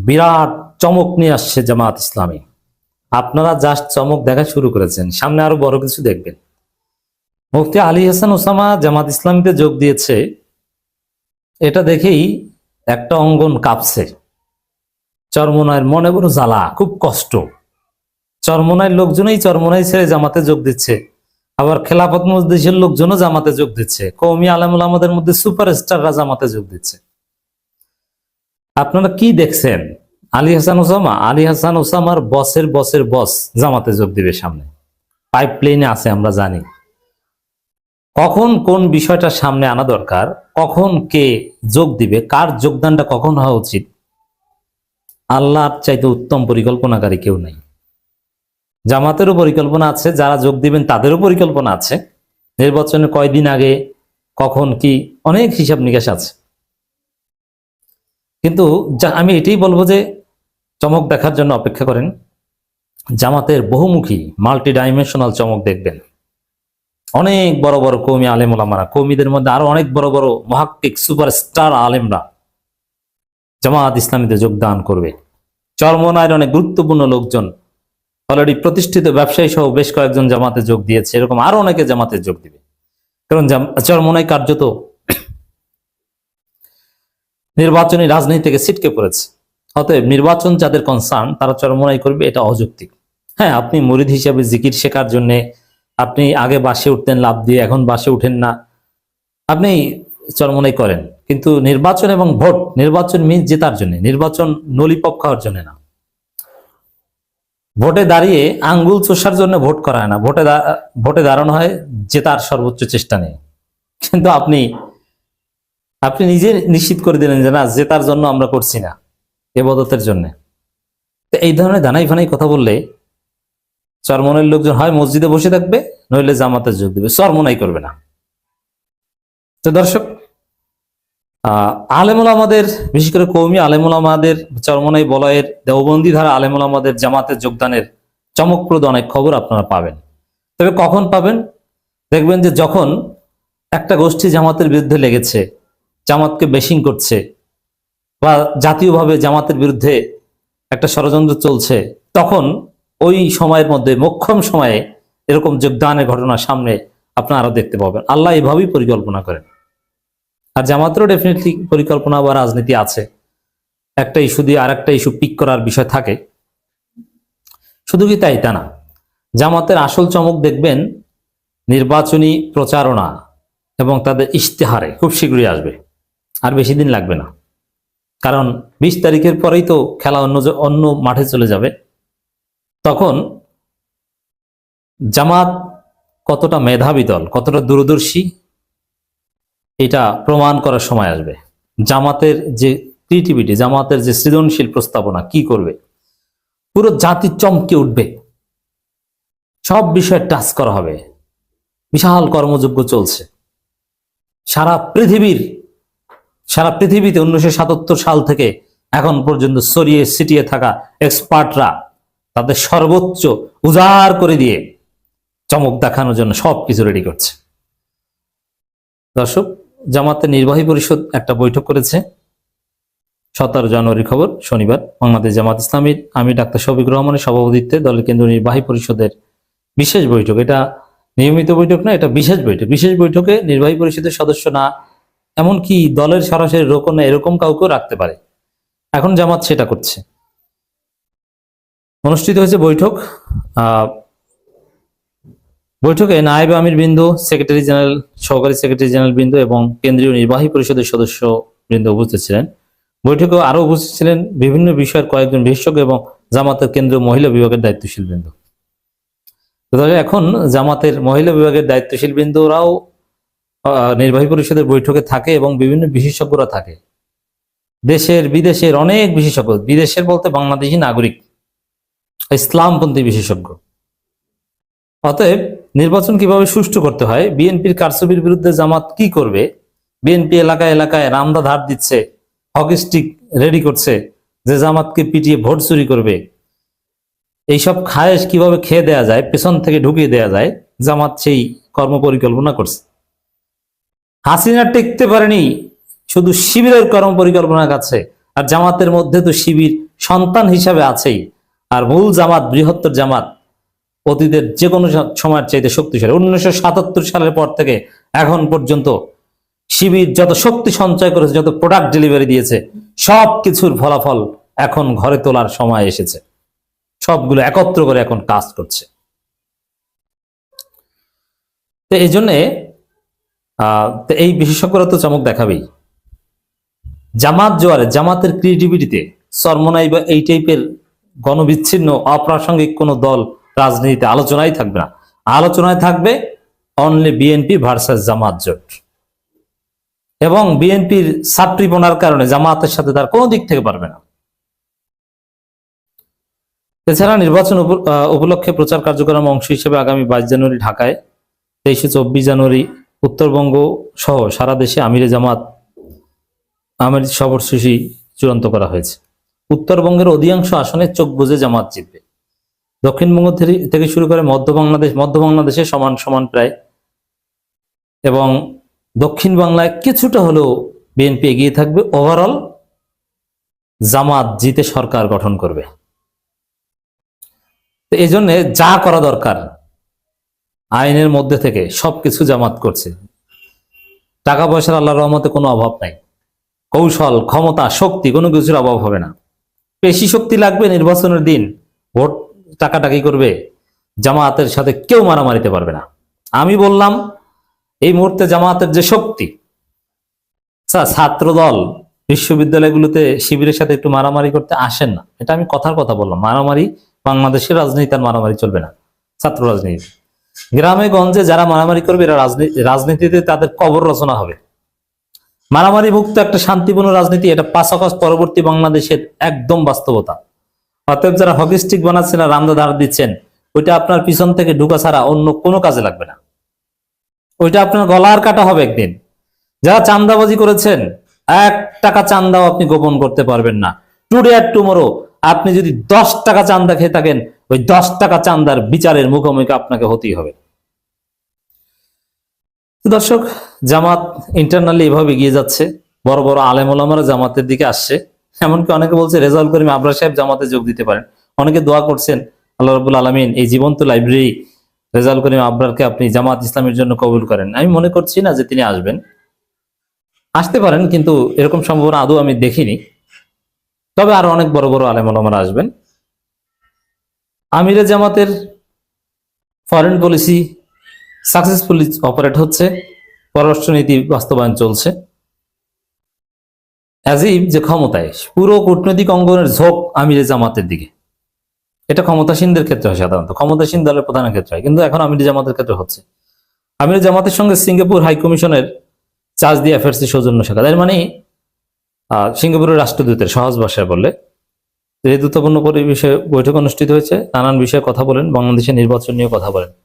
বিরাট চমক নিয়ে আসছে জামাত ইসলামী। আপনারা জাস্ট চমক দেখা শুরু করেছেন, সামনে আরো বড় কিছু দেখবেন। মুফতি আলী হাসান ওসামা জামাত ইসলামীতে যোগ দিয়েছে, এটা দেখেই একটা অঙ্গন কাঁপছে। চরমোনাইয়ের মনে বড় জ্বালা, খুব কষ্ট। চরমোনাইয়ের লোকজনই চরমোনাই ছেড়ে জামাতে যোগ দিচ্ছে, আবার খেলাফত মজলিসের লোকজনও জামাতে যোগ দিচ্ছে, কওমি আলেমুল আমাদের মধ্যে সুপারস্টাররা জামাতে যোগ দিচ্ছে। আপনারা কি দেখছেন? আলী হাসান ওসামার বসের বসের বস জামাতে যোগ দিবে সামনে, পাইপলাইনে আছে আমরা জানি। কখন কোন বিষয়টা সামনে আনা দরকার, কখন কে যোগ দিবে, কার যোগদানটা কখন হওয়া উচিত, আল্লাহর চাইতে উত্তম পরিকল্পনাকারী কেউ নাই। জামাতেরও পরিকল্পনা আছে, যারা যোগ দিবেন তাদেরও পরিকল্পনা আছে। নির্বাচনের কয়দিন আগে কখন কি অনেক হিসাব নিকাশ আছে। কিন্তু আমি এটাই বলবো যে চমক দেখার জন্য অপেক্ষা করেন। জামাতের বহুমুখী মাল্টি ডাইমেনশনাল চমক দেখবেন। অনেক বড় বড় কওমি আলেম ওলামারা, কওমিদের মধ্যে আরো অনেক বড় বড় মুহাক্কিক সুপারস্টার আলেমরা জামাত ইসলামীতে যোগদান করবে। চরমোনাইয়ের অনেক গুরুত্বপূর্ণ লোকজন, অলরেডি প্রতিষ্ঠিত ব্যবসায়ী সহ বেশ কয়েকজন জামাতে যোগ দিয়েছে, এরকম আরো অনেকে জামাতে যোগ দিবে। কারণ চরমোনাই কার্যত নির্বাচনী রাজনীতি থেকে ছিটকে পড়েছে। অতএব নির্বাচন যাদের কনসার্ন তারা চরমোনাই করবে, এটা অযৌক্তিক। হ্যাঁ, আপনি মুরিদ হিসাবে জিকির শেখার জন্য আপনি আগে বাসে উঠতেন লাভ দিয়ে, এখন বাসে উঠেন না, আপনি চরমোনাই করেন। কিন্তু নির্বাচন এবং ভোট, নির্বাচন মিন্স জেতার জন্য, নির্বাচন নলিপপ খাওয়ার জন্য না। ভোটে দাঁড়িয়ে আঙ্গুল চোষার জন্য ভোট করা হয় না, ভোটে দাঁড়ানো হয় জেতার সর্বোচ্চ চেষ্টা নেই। কিন্তু আপনি নিজে নিশ্চিত করে দিলেন যে না, জেতার জন্য আমরা করছি না, ইবাদতের জন্য। এই ধরনের দানাই ফানাই কথা বললে চরমোনাইয়ের লোকজন হয় মসজিদে বসে থাকবে, নইলে জামাতে যোগ দিবে, চরমোনাই করবে না। তো দর্শক, আলেমুল আমাদের, বিশেষ করে কওমি আলেমুল আমাদের, চরমোনাই বলয়ের দেওবন্দি ধারা আলেমুল আমাদের জামাতে যোগদানের চমকপ্রদ অনেক খবর আপনারা পাবেন। তবে কখন পাবেন? দেখবেন যে যখন একটা গোষ্ঠী জামাতের বিরুদ্ধে লেগেছে, জামাতকে বেশিং করছে, বা জাতীয়ভাবে জামাতের বিরুদ্ধে একটা ষড়যন্ত্র চলছে, তখন ওই সময়ের মধ্যে মোক্ষম সময়ে এরকম যোগদানের ঘটনা সামনে আপনারা আরো দেখতে পাবেন। আল্লাহ এভাবেই পরিকল্পনা করেন। আর জামাতেরও ডেফিনেটলি পরিকল্পনা বা রাজনীতি আছে। একটা ইস্যু দিয়ে আর একটা ইস্যু পিক করার বিষয় থাকে। শুধু কি তাই তা না, জামাতের আসল চমক দেখবেন নির্বাচনী প্রচারণা এবং তাদের ইশতেহারে খুব শীঘ্রই আসবে, আর বেশি দিন লাগবে না। কারণ 20 তারিখের পরেই তো খেলা অন্য মাঠে চলে যাবে। তখন জামাত কতটা মেধাবী দল, কতটা দূরদর্শী, এটা প্রমাণ করার সময় আসবে। জামাতের যে ক্রিয়েটিভিটি, জামাতের যে সৃজনশীল প্রস্তাবনা, কি করবে, পুরো জাতি চমকে উঠবে। সব বিষয়ে টাচ করা হবে। বিশাল কর্মযজ্ঞ চলছে সারা পৃথিবীতে। 1977 সাল থেকে এখন পর্যন্ত ছড়িয়ে ছিটিয়ে থাকা এক্সপার্টরা তাদের সর্বোচ্চ উজাড় করে দিয়ে চমক দেখানোর জন্য সবকিছু রেডি করছে। দর্শক, জামাতের নির্বাহী পরিষদ একটা বৈঠক করেছে 17 জানুয়ারি খবর, শনিবার। বাংলাদেশ জামাত ইসলামীর আমির ডাক্তার শফিকুর রহমানের সভাপতিত্বে দলের কেন্দ্রীয় নির্বাহী পরিষদের বিশেষ বৈঠক। এটা নিয়মিত বৈঠক না, এটা বিশেষ বৈঠক। বিশেষ বৈঠকে নির্বাহী পরিষদের সদস্য না, এমনকি দলের সরাসরি রোকনে এরকম কাউকেও রাখতে পারে। এখন জামাত সেটা করছে। অনুষ্ঠিত হয়েছে বৈঠক। বৈঠকে নায়েব আমির বৃন্দ, সেক্রেটারি জেনারেল, সহকারী সেক্রেটারি জেনারেল বৃন্দ এবং কেন্দ্রীয় নির্বাহী পরিষদের সদস্য বৃন্দ উপস্থিত ছিলেন। বৈঠকে আরো উপস্থিত ছিলেন বিভিন্ন বিষয়ের কয়েকজন বিশেষজ্ঞ এবং জামাতের কেন্দ্রীয় মহিলা বিভাগের দায়িত্বশীল বৃন্দ। এখন জামাতের মহিলা বিভাগের দায়িত্বশীল বৃন্দরাও নির্বাহী পরিষদের বৈঠকে থাকে এবং বিভিন্ন বিশেষজ্ঞরা থাকে। দেশের বিদেশের অনেক বিশেষজ্ঞ, বিদেশের বলতে বাংলাদেশি নাগরিক, ইসলামপন্থী বিশেষজ্ঞ। অতএব নির্বাচন কিভাবে সুষ্ঠু করতে হয়, বিএনপির কারচুপির বিরুদ্ধে জামাত কি করবে, বিএনপি এলাকায় এলাকায় রামদা ধার দিচ্ছে, হকি স্টিক রেডি করছে যে জামাতকে পিটিয়ে ভোট চুরি করবে, এইসব খায়েশ কিভাবে খেয়ে দেয়া যায়, পেছন থেকে ঢুকিয়ে দেয়া যায়, জামাত সেই কর্ম পরিকল্পনা করছে। হাসিনা টিকতে পারেনি শুধু শিবিরের কর্ম পরিকল্পনার কাছে, আর জামাতের মধ্যে তো শিবির সন্তান হিসাবে আছেই, আর মূল জামাত, বৃহত্তর জামাত অতীতের যে কোনো সময়ের চাইতে শক্তিশালী। 1977 সালের পর থেকে এখন পর্যন্ত শিবির যত শক্তি সঞ্চয় করেছে, যত প্রোডাক্ট ডেলিভারি দিয়েছে, সব কিছুর ফলাফল এখন ঘরে তোলার সময় এসেছে। সবগুলো একত্র করে এখন কাজ করছে। তো এই জন্যে এই বিশেষজ্ঞরা তো চমক দেখাবেই। জামাত জোয়ারে, জামাতের ক্রিয়েটিভিটিতে চরমোনাই বা এই টাইপের গণবিচ্ছিন্ন অপ্রাসঙ্গিক কোনো দল রাজনীতিতে আলোচনায় থাকবে না। আলোচনায় থাকবে অনলি বিএনপি ভার্সাস জামাত জোট, এবং বিএনপির ছাত্রীপনার কারণে জামাতের সাথে তার কোনো দিক থেকে পারবে না। এছাড়া নির্বাচন উপলক্ষে প্রচার কার্যক্রমের অংশ হিসেবে আগামী 22 জানুয়ারি ঢাকায়, 23-24 জানুয়ারি উত্তরবঙ্গ সহ সারা দেশে আমিরে জামাত সফরসূচি চূড়ান্ত করা হয়েছে। উত্তরবঙ্গের অধিকাংশ আসনে চোখ বুজে জামাত জিতবে। দক্ষিণবঙ্গ থেকে শুরু করে মধ্য বাংলাদেশে সমান সমান প্রায়, এবং দক্ষিণ বাংলায় কিছুটা হলেও বিএনপি এগিয়ে থাকবে। ওভারঅল জামাত জিতে সরকার গঠন করবে। তো এই জন্য যা করা দরকার আইনের মধ্যে থেকে সবকিছু জামাত করছে। টাকা পয়সার আল্লাহর রহমতে কোনো অভাব নাই, কৌশল, ক্ষমতা, শক্তি কোনো কিছুর অভাব হবে না। পেশি শক্তি লাগবে নির্বাচনের দিন, ভোট টাকাটাকি করবে, জামাতের সাথে কেউ মারামারিতে পারবে না। আমি বললাম এই মুহূর্তে জামাতের যে শক্তি, ছাত্র দল বিশ্ববিদ্যালয়গুলোতে শিবিরের সাথে একটু মারামারি করতে আসেন না, এটা আমি কথার কথা বললাম। মারামারি বাংলাদেশের রাজনীতি, আর মারামারি চলবে না। ছাত্র রাজনীতি, গ্রামে গঞ্জে যারা মারামারি করবে এরা রাজনীতিতে তাদের কবর রচনা হবে। মারামারি মুক্ত একটা শান্তিপূর্ণ রাজনীতি, এটা 5 আগস্ট পরবর্তী বাংলাদেশের একদম বাস্তবতা। অতএব যারা হকি স্টিক বানাচ্ছেন আর রামদা ধার দিচ্ছেন, ওইটা আপনার পিছন থেকে ঢুকা ছাড়া অন্য কোনো কাজে লাগবে না। ওইটা আপনার গলার কাটা হবে একদিন। যারা চান্দাবাজি করেছেন, 1 টাকা চান্দাও আপনি গোপন করতে পারবেন না। টুডে আর টুমোরো আপনি যদি 10 টাকা চান্দা খেয়ে থাকেন, ওই 10 টাকা চান্দার বিচারের মুখোমুখি আপনাকে হতেই হবে। দর্শক, জামাত ইন্টারনালি এভাবে এগিয়ে যাচ্ছে। বড় বড় আলেম ওলামারা জামাতের দিকে আসছে। এমনকি অনেকে বলছে রেজাউল করিম আবরার সাহেব জামাতে যোগ দিতে পারেন। অনেকে দোয়া করছেন আল্লাহ রাব্বুল আলামিন এই জীবন্ত লাইব্রেরি রেজাউল করিম আবরারকে আপনি জামাত ইসলামের জন্য কবুল করেন। আমি মনে করছি না যে তিনি আসবেন, আসতে পারেন, কিন্তু এরকম সম্ভাবনা আদৌ আমি দেখিনি। তবে আরো অনেক বড় বড় আলেম ওলামারা আসবেন। আমিরে জামাতের ফরেন পলিসি সাকসেসফুলি অপারেট হচ্ছে, পররাষ্ট্রনীতি বাস্তবায়ন চলছে। অ্যাজিব যে ক্ষমতায়, পুরো কূটনৈতিক অঙ্গনের ঝোঁক আমিরে জামাতের দিকে। এটা ক্ষমতাসীনদের ক্ষেত্রে হয়, সাধারণত ক্ষমতাসীন দলের প্রধানের ক্ষেত্রে হয়, কিন্তু এখন আমিরে জামাতের ক্ষেত্রে হচ্ছে। আমিরে জামাতের সঙ্গে সিঙ্গাপুর হাই কমিশনের চার্জ দিয়ে অ্যাফেয়ার্স সৌজন্য সাক্ষাৎ, এর মানে সিঙ্গাপুরের রাষ্ট্রদূতের সহজ ভাষায় বললে এই গুরুত্বপূর্ণ বিষয়ে বৈঠক অনুষ্ঠিত হয়েছে। নানান বিষয়ে কথা বলেন, বাংলাদেশের নির্বাচন নিয়ে কথা বলেন।